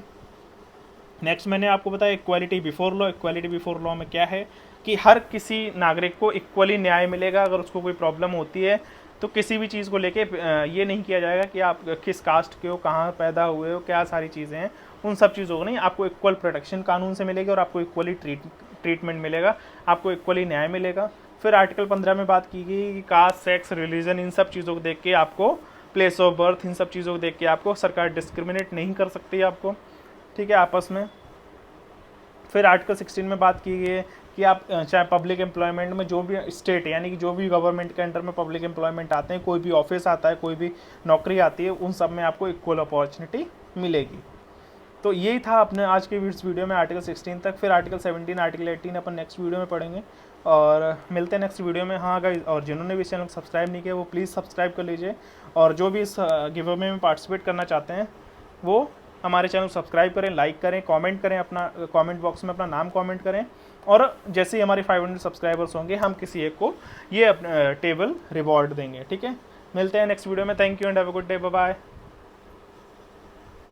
नेक्स्ट मैंने आपको बताया equality before law. Equality before law में क्या है कि हर किसी नागरिक को इक्वली न्याय मिलेगा। अगर उसको कोई प्रॉब्लम होती है तो किसी भी चीज़ को लेके ये नहीं किया जाएगा कि आप किस कास्ट के हो, कहाँ पैदा हुए हो, क्या सारी चीज़ें हैं, उन सब चीज़ों को नहीं, आपको इक्वल प्रोटेक्शन कानून से मिलेगी और आपको इक्वली ट्रीटमेंट मिलेगा, आपको इक्वली न्याय मिलेगा। फिर आर्टिकल 15 में बात की गई कि कास्ट, सेक्स, रिलीजन, इन सब चीज़ों को देख के आपको, प्लेस ऑफ बर्थ, इन सब चीज़ों को देख के आपको सरकार डिस्क्रिमिनेट नहीं कर सकती आपको। ठीक है, आपस में। फिर आर्टिकल 16 में बात की गई है कि आप चाहे पब्लिक एम्प्लॉयमेंट में जो भी स्टेट है यानी कि जो भी गवर्नमेंट के अंडर में पब्लिक एम्प्लॉयमेंट आते हैं, कोई भी ऑफिस आता है, कोई भी नौकरी आती है, उन सब में आपको इक्वल अपॉर्चुनिटी मिलेगी। तो यही था अपने आज के इस वीडियो में आर्टिकल 16 तक। फिर आर्टिकल 17, आर्टिकल 18 अपन नेक्स्ट वीडियो में पढ़ेंगे और मिलते हैं नेक्स्ट वीडियो में। हाँ गाइस, और जिन्होंने भी इस चैनल को सब्सक्राइब नहीं किया वो प्लीज़ सब्सक्राइब कर लीजिए, और जो भी इस गिव अवे में पार्टिसिपेट करना चाहते हैं वो हमारे चैनल को सब्सक्राइब करें, लाइक करें, कमेंट करें, अपना कमेंट बॉक्स में अपना नाम कमेंट करें, और जैसे ही हमारे 500 सब्सक्राइबर्स होंगे हम किसी एक को ये टेबल रिवॉर्ड देंगे। ठीक है, मिलते हैं नेक्स्ट वीडियो में। Thank you and have a good day, bye bye.